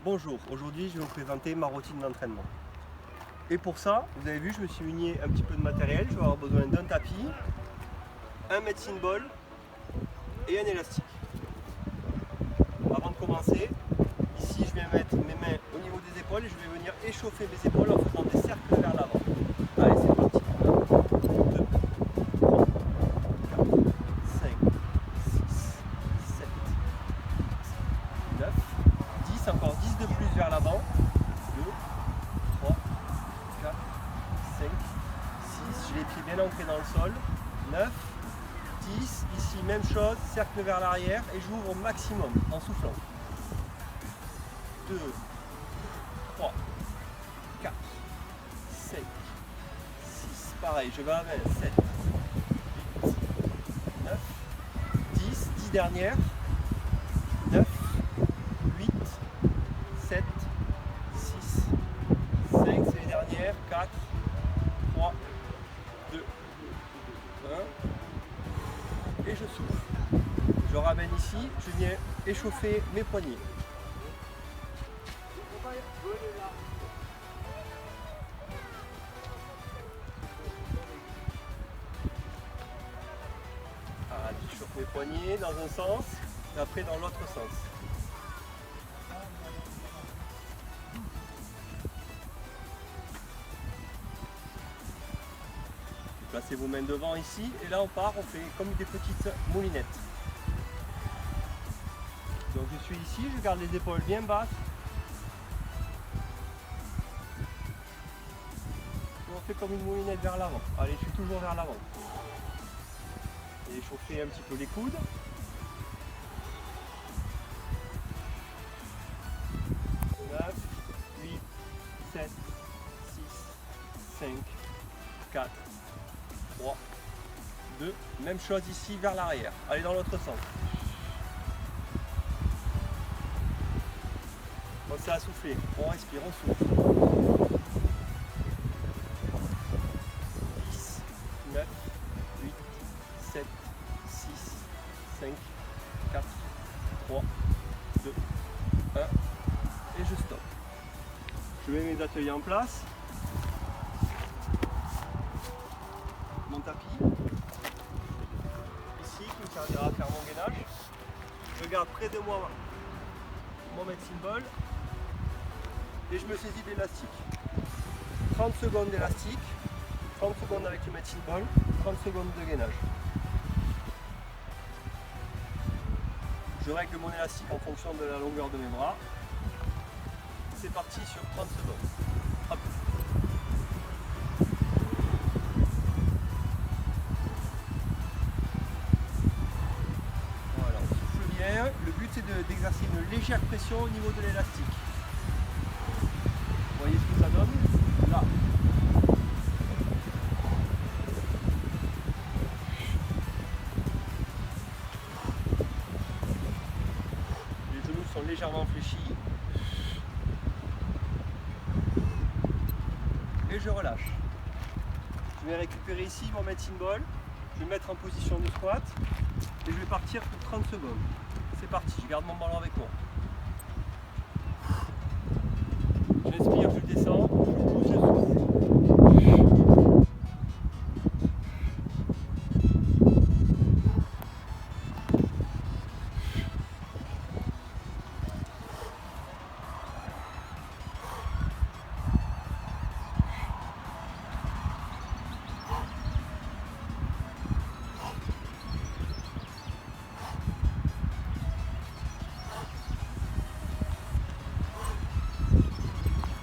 Bonjour, aujourd'hui je vais vous présenter ma routine d'entraînement. Et pour ça, vous avez vu, je me suis muni un petit peu de matériel. Je vais avoir besoin d'un tapis, un medicine ball et un élastique. Avant de commencer, ici je viens mettre mes mains au niveau des épaules et je vais venir échauffer mes épaules en faisant des cercles vers l'avant. Allez, c'est parti. 1, 2, 3, 4, 5, 6, 7, 9, 10, encore 10 de plus vers l'avant. 2, 3, 4, 5, 6, j'ai les pieds bien ancrés dans le sol. 9, 10, ici même chose, cercle vers l'arrière et j'ouvre au maximum en soufflant. 2, 3, 4, 5, 6, pareil, je vais à 20, 7, 8, 9, 10, 10 dernières, 9, 8, 7, 6, 5, c'est les dernières, 4, 3, 2, 1, et je souffle. Je ramène ici, je viens échauffer mes poignets. J'échauffe mes poignets dans un sens et après dans l'autre sens. Placez vos mains devant ici et là on part, on fait comme des petites moulinettes. Donc je suis ici, je garde les épaules bien basses. Et on fait comme une moulinette vers l'avant. Allez, je suis toujours vers l'avant. Et échauffer un petit peu les coudes. 9, 8, 7, 6, 5, 4, 3, 2, même chose ici vers l'arrière. Allez dans l'autre sens. Pensez à souffler. On respire, on souffle. 10, 9, 8, 7, 6, 5, 4, 3, 2, 1. Et je stoppe. Je mets mes ateliers en place. Mon tapis. Ici, qui me servira à faire mon gainage. Je garde près de moi mon medicine ball. Et je me saisis de l'élastique. 30 secondes d'élastique, 30 secondes avec le medicine ball, 30 secondes de gainage. Je règle mon élastique en fonction de la longueur de mes bras. C'est parti sur 30 secondes. Hop. Voilà, on souffle bien. Le but c'est d'exercer une légère pression au niveau de l'élastique. Vous voyez ce que ça donne? Là. Les genoux sont légèrement fléchis. Et je relâche. Je vais récupérer ici mon medicine ball. Je vais me mettre en position de squat. Et je vais partir pour 30 secondes. C'est parti, je garde mon ballon avec moi. J'inspire, je descends, je pousse, je souffle.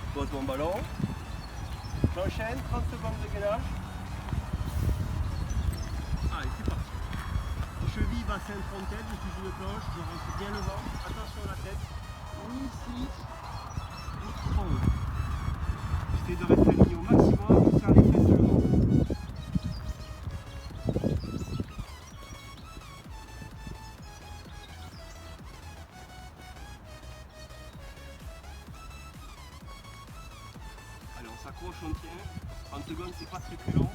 Je pose mon ballon. J'enchaîne, 30 secondes de gainage. Allez, c'est parti. Cheville, bassin, frontal, je suis une planche, je rentre bien le ventre, attention à la tête. Ici, et en haut. J'essaie de rester aligné au maximum, je serre les fesses et le ventre. Allez, on s'accroche, on tient. 30 secondes, c'est pas très très long.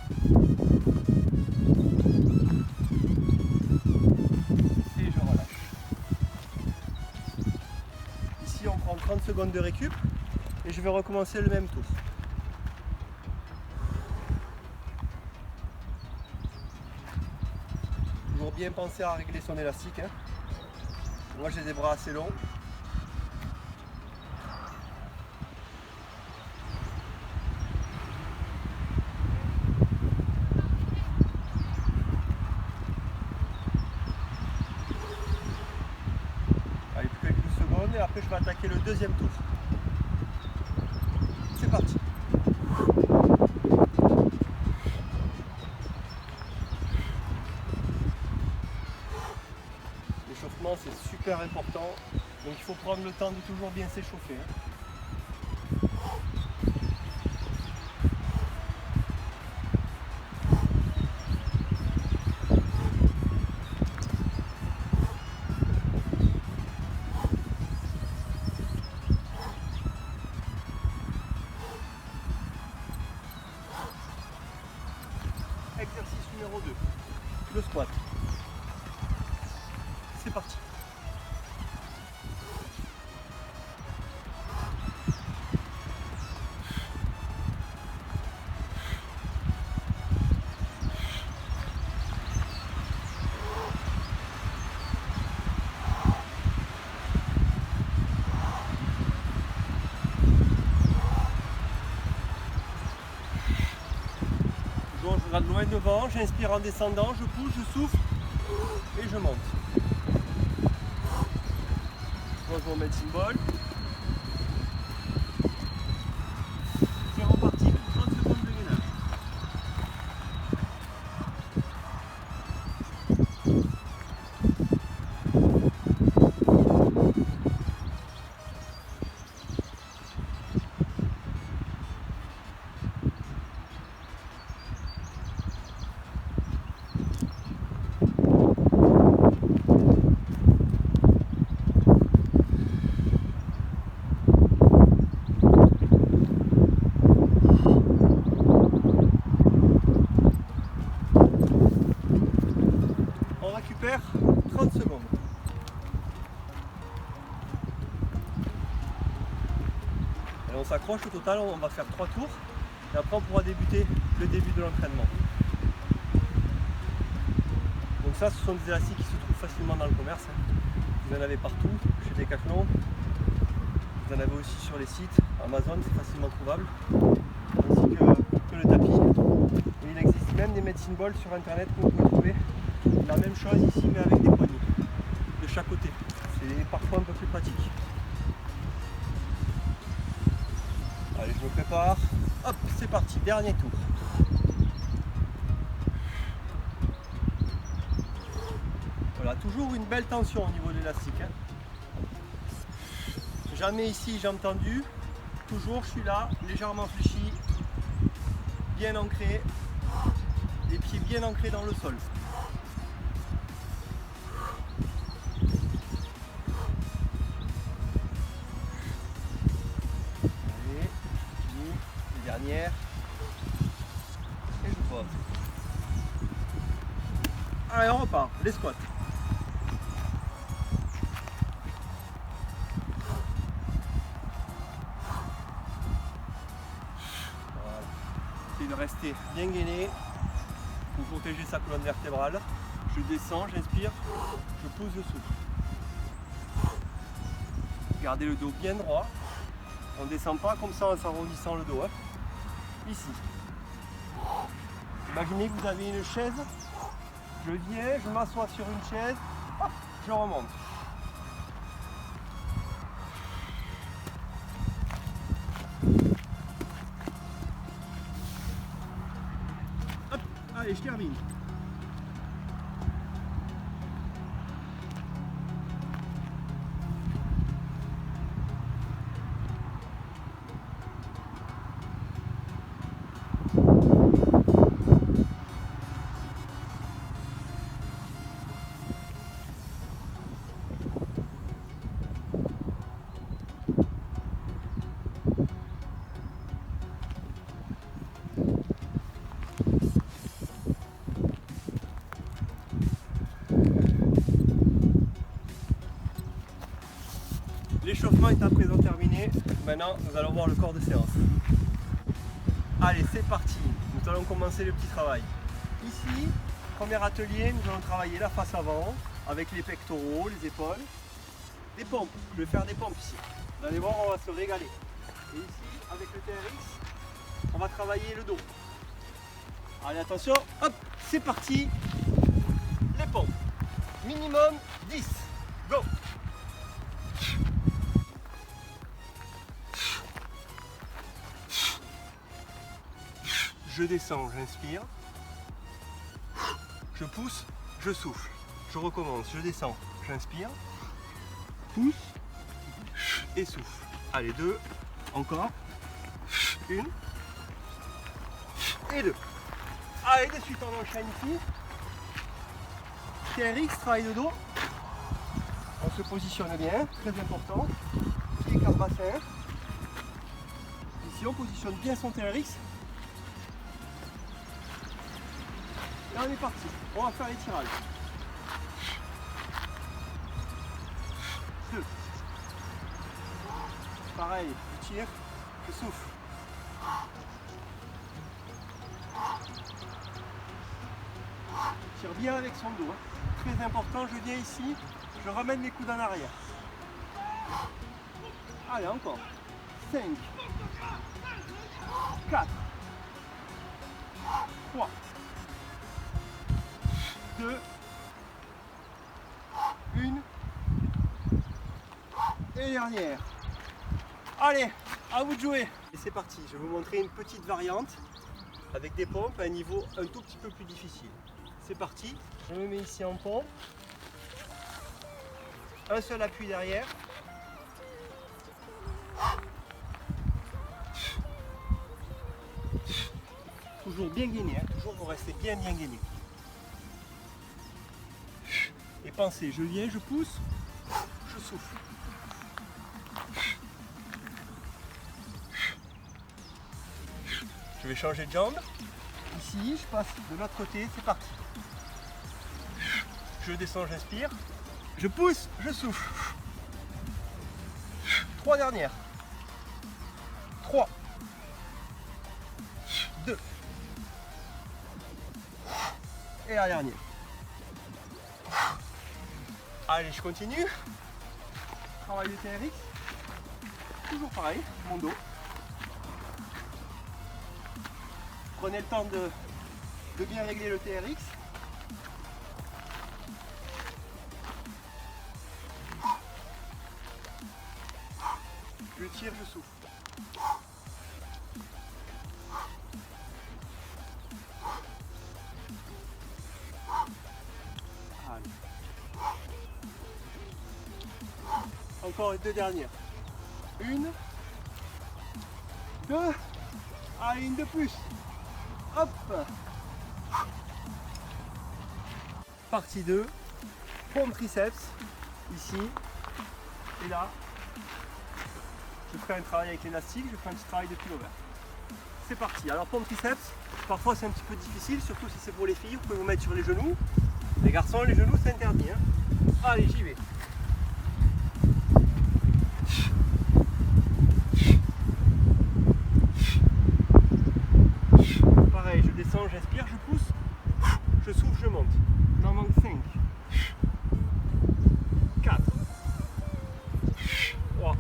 Et je relâche. Ici on prend 30 secondes de récup et je vais recommencer le même tour. Toujours bien penser à régler son élastique. Hein. Moi j'ai des bras assez longs. Allez, plus quelques secondes et après je vais attaquer le deuxième tour. C'est parti. L'échauffement c'est super important, donc il faut prendre le temps de toujours bien s'échauffer. Hein. Exercice numéro 2, le squat. C'est parti. Donc je regarde loin devant, j'inspire en descendant, je pousse, je souffle et je monte. Je pose mon medicine ball. C'est reparti pour 30 secondes de gainage. On récupère 30 secondes. Et on s'accroche au total, on va faire 3 tours et après on pourra débuter le début de l'entraînement. Donc ça, ce sont des élastiques qui se trouvent facilement dans le commerce. Vous en avez partout, chez Decathlon. Vous en avez aussi sur les sites. Amazon, c'est facilement trouvable. Ainsi que le tapis. Et il existe même des medicine balls sur internet que vous pouvez trouver. La même chose ici mais avec des poignées de chaque côté. C'est parfois un peu plus pratique. Allez, je me prépare. Hop, c'est parti, dernier tour. Voilà, toujours une belle tension au niveau de l'élastique. Hein. Jamais ici j'ai entendu. Toujours je suis là, légèrement fléchi, bien ancré, les pieds bien ancrés dans le sol. Allez, continue, les dernières. Et je pose. Allez, on repart, les squats. De rester bien gainé pour protéger sa colonne vertébrale. Je descends, j'inspire, je pousse, je souffle. Gardez le dos bien droit. On ne descend pas comme ça en s'arrondissant le dos. Hein. Ici. Imaginez que vous avez une chaise. Je viens, je m'assois sur une chaise, hop, je remonte. Allez, je termine. L'échauffement est à présent terminé. Maintenant, nous allons voir le corps de séance. Allez, c'est parti. Nous allons commencer le petit travail. Ici, premier atelier, nous allons travailler la face avant avec les pectoraux, les épaules. Des pompes. Je vais faire des pompes ici. Vous allez voir, on va se régaler. Et ici, avec le TRX, on va travailler le dos. Allez, attention. Hop, c'est parti. Les pompes. Minimum 10. Go. Je descends, j'inspire. Je pousse, je souffle. Je recommence, je descends, j'inspire. Pousse et souffle. Allez, 2. Encore. 1. Et 2. Allez, de suite on enchaîne ici. TRX, travail de dos. On se positionne bien, très important. Pied carbassin. Ici on positionne bien son TRX. Et on est parti. On va faire les tirages. 2. Pareil, je tire, je souffle. Tire bien avec son dos. Très important, je viens ici, je ramène les coudes en arrière. Allez, encore. 5, 4, 3, 2, 1, et dernière. Allez, à vous de jouer. Et c'est parti, je vais vous montrer une petite variante avec des pompes à un niveau un tout petit peu plus difficile. C'est parti, je me mets ici en pompe. Un seul appui derrière. Toujours bien gainé, hein. Toujours vous restez bien gainé. Et pensez, je viens, je pousse, je souffle. Je vais changer de jambe. Ici, je passe de l'autre côté, c'est parti. Je descends, j'inspire. Je pousse, je souffle. 3 dernières. 3. 2. Et la dernière. Allez, je continue. Travail de TRX. Toujours pareil, mon dos. Prenez le temps de bien régler le TRX. Je tire, je souffle. Allez. Encore les 2 dernières. 1, 2, allez, une de plus. Hop. Partie 2, pompe triceps, ici, et là, je ferai un travail avec l'élastique, je ferai un petit travail de pullover. C'est parti, alors pompe triceps, parfois c'est un petit peu difficile, surtout si c'est pour les filles, vous pouvez vous mettre sur les genoux. Les garçons, les genoux c'est interdit. Hein. Allez, j'y vais. Pareil, je descends, j'inspire, je pousse, je souffle, je monte. Il m'en manque 5, 4, 3.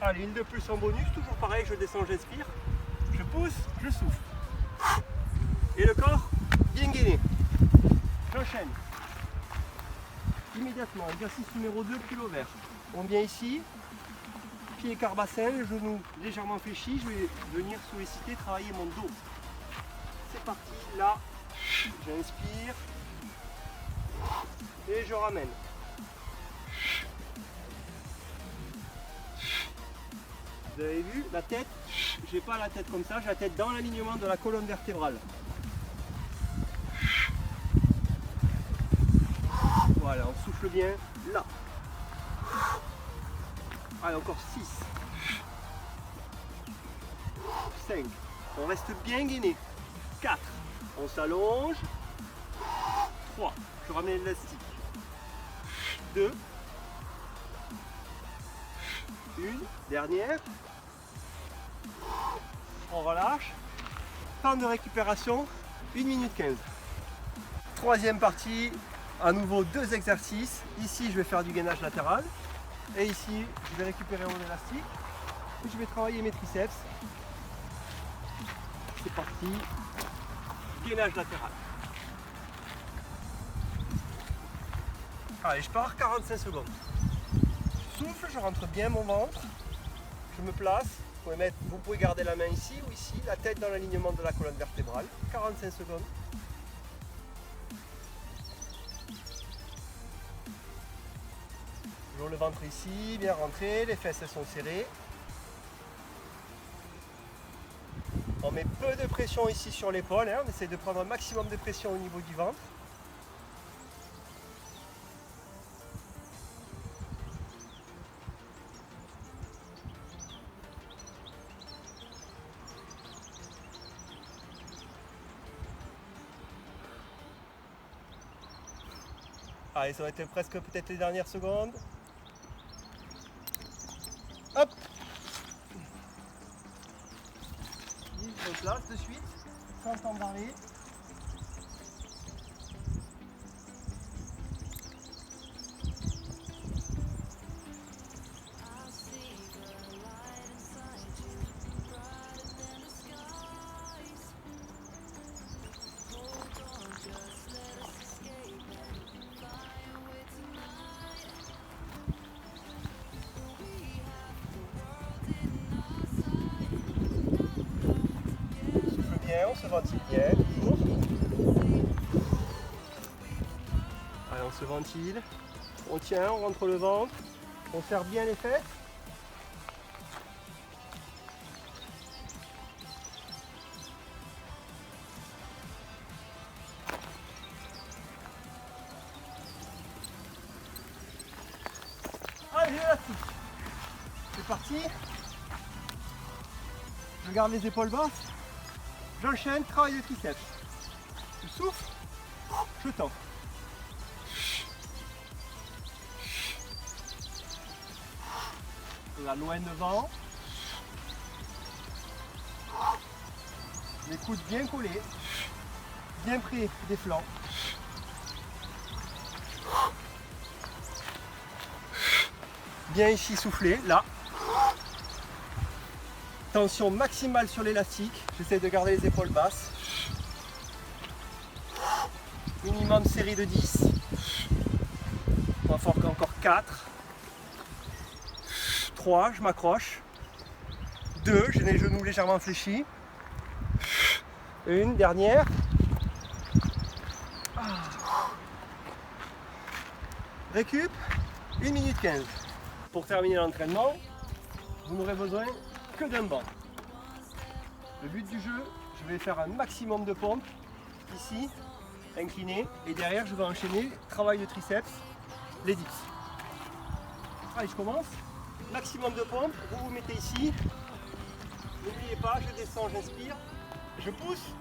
Allez, une de plus en bonus, toujours pareil, je descends, j'inspire, je pousse, je souffle. Et le corps, bien gainé. J'enchaîne. Immédiatement, exercice numéro 2, pullover. On vient ici, pied carbassin, le genou légèrement fléchi, je vais venir solliciter, travailler mon dos. C'est parti, là, j'inspire et je ramène. Vous avez vu, la tête, j'ai pas la tête comme ça, j'ai la tête dans l'alignement de la colonne vertébrale. Voilà, on souffle bien, là. Allez, encore 6. 5. On reste bien gainé. 4. On s'allonge. 3. Je ramène l'élastique. 2. Une, dernière. On relâche. Temps de récupération, 1 minute 15. Troisième partie, à nouveau 2 exercices. Ici, je vais faire du gainage latéral. Et ici, je vais récupérer mon élastique. Puis je vais travailler mes triceps. C'est parti. Gainage latéral. Allez, je pars 45 secondes. Je souffle, je rentre bien mon ventre. Je me place. Vous pouvez garder la main ici ou ici, la tête dans l'alignement de la colonne vertébrale. 45 secondes. Toujours le ventre ici, bien rentré, les fesses elles sont serrées. On met peu de pression ici sur l'épaule, hein. On essaie de prendre un maximum de pression au niveau du ventre. Allez, ça va être presque peut-être les dernières secondes. Hop! Je me place de suite, sans temps d'arrêt. On se ventile bien, toujours. Allez, on se ventile, on tient, on rentre le ventre, on serre bien les fesses. Allez, l'élastique. C'est parti. Je garde les épaules basses. J'enchaîne, travail de triceps. Je souffle, je tends. La loin devant. Les coudes bien collés, bien près des flancs. Bien ici souffler, là. Tension maximale sur l'élastique, j'essaie de garder les épaules basses. Minimum série de 10. On va faire encore 4. 3, je m'accroche. 2, j'ai les genoux légèrement fléchis. Une, dernière. Récup, 1 minute 15. Pour terminer l'entraînement, vous n'aurez besoin que d'un banc. Le but du jeu, je vais faire un maximum de pompes ici, incliné, et derrière je vais enchaîner travail de triceps, les dips. Allez, je commence. Maximum de pompes, vous vous mettez ici. N'oubliez pas, je descends, j'inspire, je pousse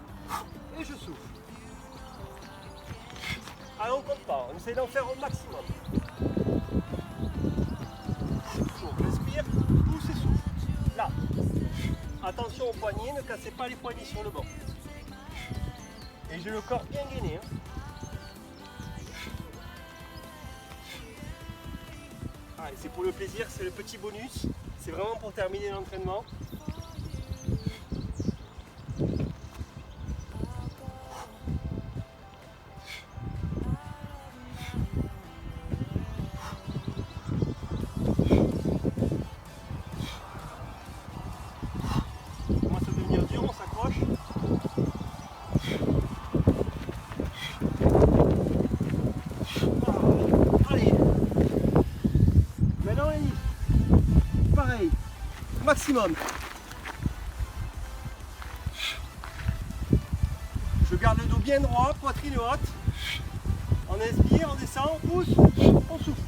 et je souffle. Allez, on compte pas, on essaie d'en faire au maximum. J'inspire, pousse et souffle. Là. Attention aux poignets, ne cassez pas les poignets sur le banc. Et j'ai le corps bien gainé. Allez, c'est pour le plaisir, c'est le petit bonus. C'est vraiment pour terminer l'entraînement. Maximum. Je garde le dos bien droit, poitrine haute. On inspire, on descend, on pousse, on souffle.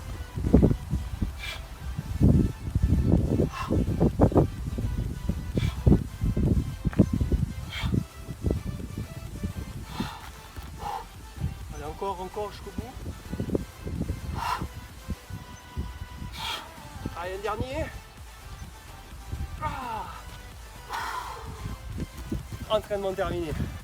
Allez, encore jusqu'au bout. Allez, un dernier. entraînement terminé.